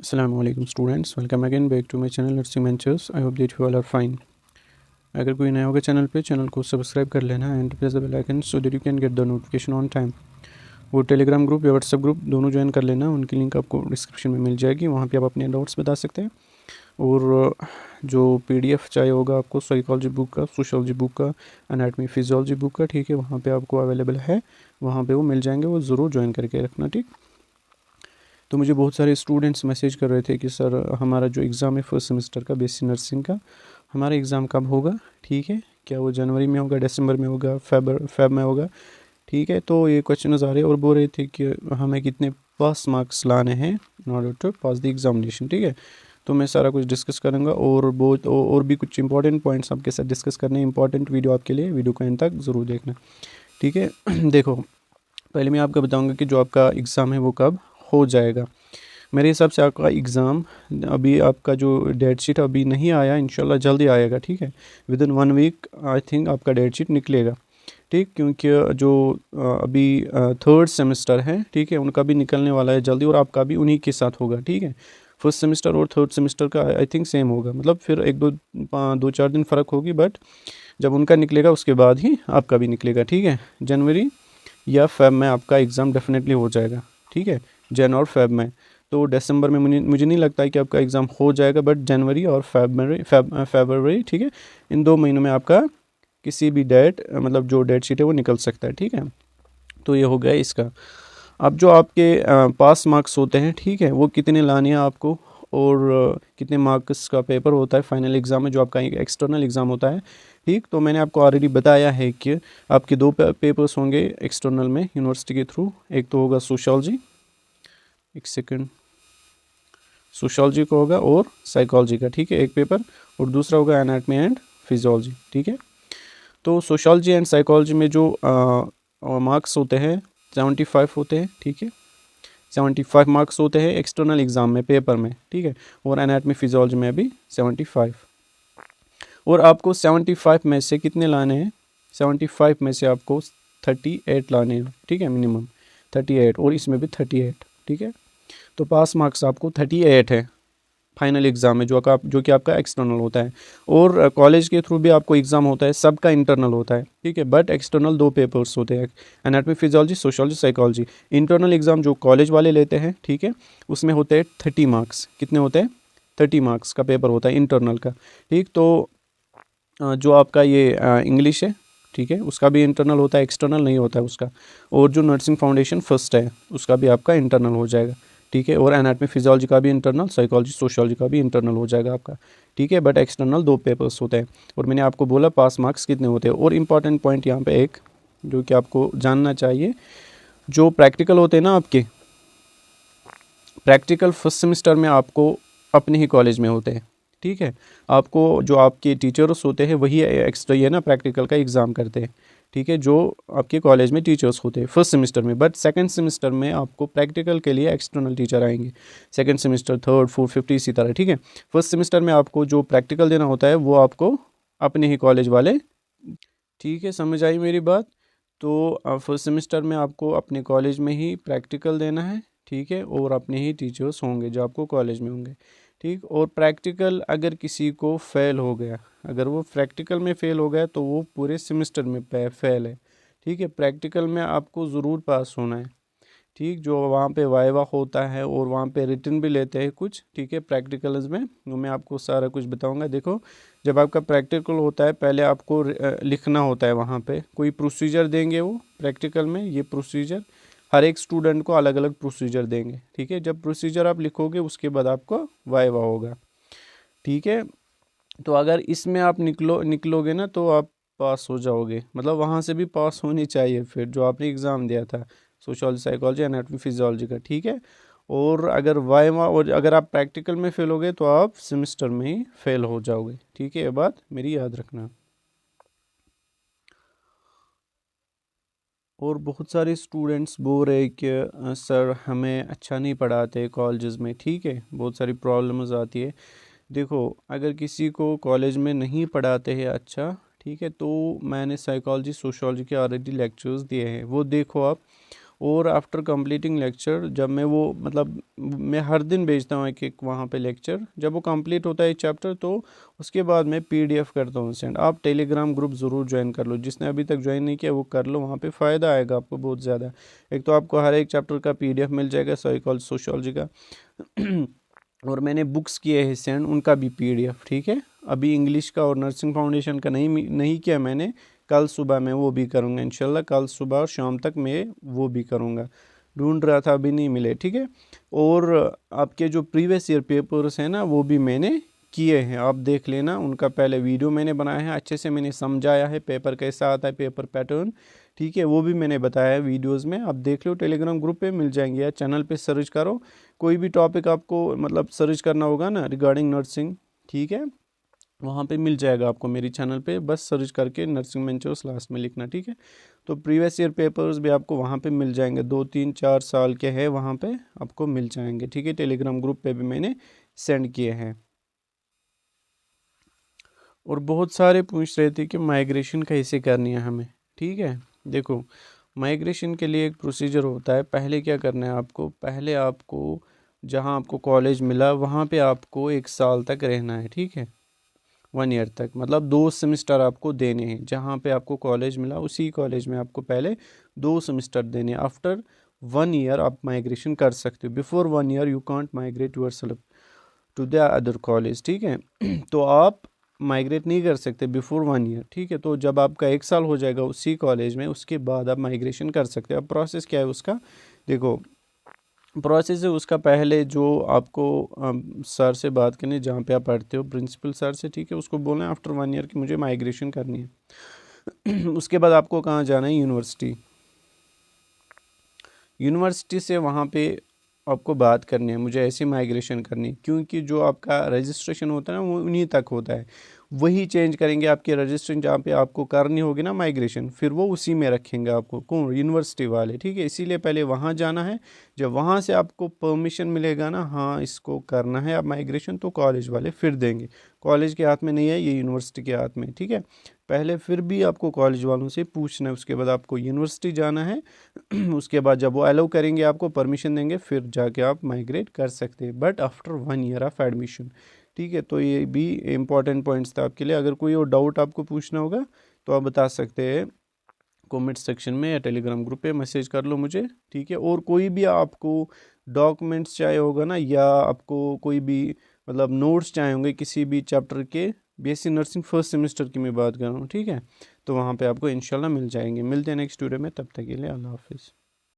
Assalamualaikum students, welcome again back to my channel Nursing Ventures. I hope that you all are fine. अगर कोई नया होगा channel पे, channel को subscribe कर लेना and press the bell icon so that you can get the notification on time. वो Telegram group या व्हाट्सएप ग्रुप दोनों ज्वाइन कर लेना, उनकी लिंक आपको डिस्क्रिप्शन में मिल जाएगी। वहाँ पे आप अपने डाउट्स बता सकते हैं और जो पीडीएफ चाहिए होगा आपको साइकोलॉजी बुक का, सोशियोलॉजी बुक का, एनाटमी फिजियोलॉजी बुक का, ठीक है, वहाँ पे आपको अवेलेबल है, वहाँ पे वो मिल जाएंगे, वो ज़रूर ज्वाइन करके रखना, ठीक। तो मुझे बहुत सारे स्टूडेंट्स मैसेज कर रहे थे कि सर हमारा जो एग्ज़ाम है फर्स्ट सेमेस्टर का बीएससी नर्सिंग का, हमारा एग्ज़ाम कब होगा, ठीक है, क्या वो जनवरी में होगा, दिसंबर में होगा, फेब में होगा, ठीक है। तो ये क्वेश्चन आ रहे और बोल रहे थे कि हमें कितने पास मार्क्स लाने हैं in order to pass the examination, ठीक है। तो मैं सारा कुछ डिस्कस करूँगा और बहुत और भी कुछ इंपॉर्टेंट पॉइंट्स आपके साथ डिस्कस करने हैं। इंपॉर्टेंट वीडियो आपके लिए, वीडियो को एंड तक ज़रूर देखना, ठीक है। देखो, पहले मैं आपको बताऊंगा कि जो आपका एग्ज़ाम है वो कब हो जाएगा। मेरे हिसाब से आपका एग्ज़ाम अभी, आपका जो डेट शीट अभी नहीं आया, इंशाल्लाह जल्दी आएगा, ठीक है। Within 1 week I think आपका डेट शीट निकलेगा, ठीक। क्योंकि जो अभी थर्ड सेमेस्टर है, ठीक है, उनका भी निकलने वाला है जल्दी और आपका भी उन्हीं के साथ होगा, ठीक है। फर्स्ट सेमेस्टर और थर्ड सेमेस्टर का आई थिंक सेम होगा, मतलब फिर एक दो चार दिन फ़र्क होगी, बट जब उनका निकलेगा उसके बाद ही आपका भी निकलेगा, ठीक है। जनवरी या फेब में आपका एग्ज़ाम डेफिनेटली हो जाएगा, ठीक है, जन और फेब में। तो दिसंबर में मुझे नहीं लगता है कि आपका एग्ज़ाम हो जाएगा, बट जनवरी और फरवरी, ठीक है, इन 2 महीनों में आपका किसी भी डेट, मतलब जो डेट शीट है वो निकल सकता है, ठीक है। तो ये हो गया इसका। अब जो आपके पास मार्क्स होते हैं, ठीक है, वो कितने लाने हैं आपको और कितने मार्क्स का पेपर होता है फाइनल एग्ज़ाम में, जो आपका एक्सटर्नल एग्ज़ाम होता है, ठीक। तो मैंने आपको ऑलरेडी बताया है कि आपके 2 पेपर्स होंगे एक्सटर्नल में यूनिवर्सिटी के थ्रू। एक तो होगा सोशियोलॉजी, एक सेकंड, सोशियोलॉजी का होगा और साइकोलॉजी का, ठीक है, एक पेपर, और दूसरा होगा एनाटमी एंड फिजियोलॉजी, ठीक है। तो सोशियोलॉजी एंड साइकोलॉजी में जो मार्क्स होते हैं 75 होते हैं, ठीक है, 75 मार्क्स होते हैं एक्सटर्नल एग्ज़ाम में पेपर में, ठीक है, और एनाटमी फिजियोलॉजी में भी 75। और आपको 75 में से कितने लाने हैं, 75 में से आपको 38 लाने हैं, ठीक है, मिनिमम 38, और इसमें भी 38, ठीक है। तो पास मार्क्स आपको 38 है फाइनल एग्ज़ाम में, जो कि आपका एक्सटर्नल होता है। और कॉलेज के थ्रू भी आपको एग्ज़ाम होता है, सबका इंटरनल होता है, ठीक है, बट एक्सटर्नल 2 पेपर्स होते हैं, anatomy physiology, sociology, psychology. Internal exam जो कॉलेज वाले लेते हैं, ठीक है, उसमें होते हैं 30 मार्क्स। कितने होते हैं? 30 मार्क्स का पेपर होता है इंटरनल का, ठीक। तो जो आपका ये इंग्लिश है, ठीक है, उसका भी इंटरनल होता है, एक्सटर्नल नहीं होता है उसका। और जो नर्सिंग फाउंडेशन फर्स्ट है उसका भी आपका इंटरनल हो जाएगा, ठीक है। और एनाटमी फिजियोलॉजी का भी इंटरनल, साइकोलॉजी, सोशियोलॉजी का भी इंटरनल हो जाएगा आपका, ठीक है, बट एक्सटर्नल 2 पेपर्स होते हैं। और मैंने आपको बोला पास मार्क्स कितने होते हैं। और इम्पॉर्टेंट पॉइंट यहाँ पे एक जो कि आपको जानना चाहिए, जो प्रैक्टिकल होते हैं ना आपके, प्रैक्टिकल फर्स्ट सेमेस्टर में आपको अपने ही कॉलेज में होते हैं, ठीक है। आपको जो आपके टीचर्स होते हैं वही एक्स्ट्रा ये ना प्रैक्टिकल का एग्ज़ाम करते हैं, ठीक है, जो आपके कॉलेज में टीचर्स होते हैं फर्स्ट सेमेस्टर में। बट सेकंड सेमेस्टर में आपको प्रैक्टिकल के लिए एक्सटर्नल टीचर आएंगे, second semester, third, fourth, fifth, इसी तरह, ठीक है। फर्स्ट सेमेस्टर में आपको जो प्रैक्टिकल देना होता है वो आपको अपने ही कॉलेज वाले, ठीक है, समझ आई मेरी बात। तो फर्स्ट सेमेस्टर में आपको अपने कॉलेज में ही प्रैक्टिकल देना है, ठीक है, और अपने ही टीचर्स होंगे जो आपको कॉलेज में होंगे, ठीक। और प्रैक्टिकल अगर किसी को फेल हो गया, अगर वो प्रैक्टिकल में फेल हो गया तो वो पूरे सेमेस्टर में फेल है, ठीक है। प्रैक्टिकल में आपको ज़रूर पास होना है, ठीक। जो वहाँ पे वाइवा होता है और वहाँ पे रिटन भी लेते हैं कुछ, ठीक है, प्रैक्टिकल्स में, वो मैं आपको सारा कुछ बताऊंगा। देखो, जब आपका प्रैक्टिकल होता है पहले आपको लिखना होता है, वहाँ पे कोई प्रोसीजर देंगे वो प्रैक्टिकल में, ये प्रोसीजर हर एक स्टूडेंट को अलग अलग प्रोसीजर देंगे, ठीक है। जब प्रोसीजर आप लिखोगे उसके बाद आपको वाइवा होगा, ठीक है। तो अगर इसमें आप निकलोगे ना तो आप पास हो जाओगे, मतलब वहाँ से भी पास होनी चाहिए फिर जो आपने एग्ज़ाम दिया था सोशियोलॉजी, साइकोलॉजी, एनाटॉमी, फिजियोलॉजी का, ठीक है। और अगर वाइवा और अगर आप प्रैक्टिकल में फेल हो गए तो आप सेमेस्टर में ही फेल हो जाओगे, ठीक है, ये बात मेरी याद रखना। और बहुत सारे स्टूडेंट्स बोल रहे कि सर हमें अच्छा नहीं पढ़ाते कॉलेजेस में, ठीक है, बहुत सारी प्रॉब्लम्स आती है। देखो, अगर किसी को कॉलेज में नहीं पढ़ाते हैं अच्छा, ठीक है, तो मैंने साइकोलॉजी, सोशियोलॉजी के ऑलरेडी लेक्चर्स दिए हैं, वो देखो आप। और आफ्टर कंप्लीटिंग लेक्चर, जब मैं वो मतलब मैं हर दिन भेजता हूँ एक एक वहाँ पे लेक्चर, जब वो कंप्लीट होता है चैप्टर तो उसके बाद मैं पीडीएफ करता हूँ सेंड। आप टेलीग्राम ग्रुप ज़रूर ज्वाइन कर लो, जिसने अभी तक ज्वाइन नहीं किया वो कर लो, वहाँ पे फ़ायदा आएगा आपको बहुत ज़्यादा। एक तो आपको हर एक चैप्टर का पीडीएफ मिल जाएगा साइकोलॉजी सोशियोलॉजी का और मैंने बुक्स किए हैं सेंड, उनका भी पीडीएफ, ठीक है। अभी इंग्लिश का और नर्सिंग फाउंडेशन का नहीं किया मैंने, कल सुबह मैं वो भी करूँगा इंशाल्लाह, कल सुबह और शाम तक मैं वो भी करूँगा, ढूंढ रहा था अभी नहीं मिले, ठीक है। और आपके जो प्रीवियस ईयर पेपर्स हैं ना वो भी मैंने किए हैं, आप देख लेना, उनका पहले वीडियो मैंने बनाया है, अच्छे से मैंने समझाया है पेपर कैसा आता है, पेपर पैटर्न, ठीक है, वो भी मैंने बताया है वीडियोस में, आप देख लो, टेलीग्राम ग्रुप पे मिल जाएंगे या चैनल पे सर्च करो, कोई भी टॉपिक आपको मतलब सर्च करना होगा ना रिगार्डिंग नर्सिंग, ठीक है, वहाँ पे मिल जाएगा आपको मेरी चैनल पे, बस सर्च करके नर्सिंग मेंटर्स लास्ट में लिखना, ठीक है। तो प्रीवियस ईयर पेपर्स भी आपको वहाँ पे मिल जाएंगे, 2 3 4 साल के हैं वहाँ पे आपको मिल जाएंगे, ठीक है। टेलीग्राम ग्रुप पे भी मैंने सेंड किए हैं। और बहुत सारे पूछ रहे थे कि माइग्रेशन कैसे करनी है हमें, ठीक है। देखो, माइग्रेशन के लिए एक प्रोसीजर होता है, पहले क्या करना है आपको, पहले आपको जहाँ आपको कॉलेज मिला वहाँ पे आपको 1 साल तक रहना है, ठीक है, 1 ईयर तक, मतलब 2 सेमेस्टर आपको देने हैं, जहाँ पे आपको कॉलेज मिला उसी कॉलेज में आपको पहले 2 सेमेस्टर देने हैं। आफ्टर 1 ईयर आप माइग्रेशन कर सकते हो, before 1 year you can't migrate yourself to the other college, ठीक है। तो आप माइग्रेट नहीं कर सकते बिफोर 1 ईयर, ठीक है। तो जब आपका 1 साल हो जाएगा उसी कॉलेज में, उसके बाद आप माइग्रेशन कर सकते हो। अब प्रोसेस क्या है उसका, देखो प्रोसेस है उसका, पहले जो आपको सर से बात करनी है जहाँ पे आप पढ़ते हो, प्रिंसिपल सर से, ठीक है, उसको बोलना है आफ्टर 1 ईयर की मुझे माइग्रेशन करनी है। उसके बाद आपको कहाँ जाना है, यूनिवर्सिटी, यूनिवर्सिटी से वहाँ पे आपको बात करनी है मुझे ऐसी माइग्रेशन करनी है, क्योंकि जो आपका रजिस्ट्रेशन होता है ना वो उन्हीं तक होता है, वही चेंज करेंगे आपकी रजिस्ट्रेशन, जहाँ पे आपको करनी होगी ना माइग्रेशन, फिर वो उसी में रखेंगे आपको, कौन, यूनिवर्सिटी वाले, ठीक है। इसीलिए पहले वहाँ जाना है, जब वहाँ से आपको परमिशन मिलेगा ना, हाँ इसको करना है अब माइग्रेशन, तो कॉलेज वाले फिर देंगे, कॉलेज के हाथ में नहीं है ये, यूनिवर्सिटी के हाथ में, ठीक है। पहले फिर भी आपको कॉलेज वालों से पूछना है, उसके बाद आपको यूनिवर्सिटी जाना है। उसके बाद जब वो अलाउ करेंगे आपको परमिशन देंगे, फिर जाके आप माइग्रेट कर सकते हैं, but after 1 year of admission, ठीक है। तो ये भी इम्पॉर्टेंट पॉइंट्स था आपके लिए, अगर कोई और डाउट आपको पूछना होगा तो आप बता सकते हैं कमेंट सेक्शन में या टेलीग्राम ग्रुप पे मैसेज कर लो मुझे, ठीक है। और कोई भी आपको डॉक्यूमेंट्स चाहिए होगा ना, या आपको कोई भी मतलब नोट्स चाहिए होंगे किसी भी चैप्टर के, बीएससी नर्सिंग फर्स्ट सेमेस्टर की मैं बात कर रहा हूँ, ठीक है, तो वहाँ पे आपको इंशाल्लाह मिल जाएंगे। मिलते हैं नेक्स्ट वीडियो में, तब तक के लिए अल्लाह हाफिज़।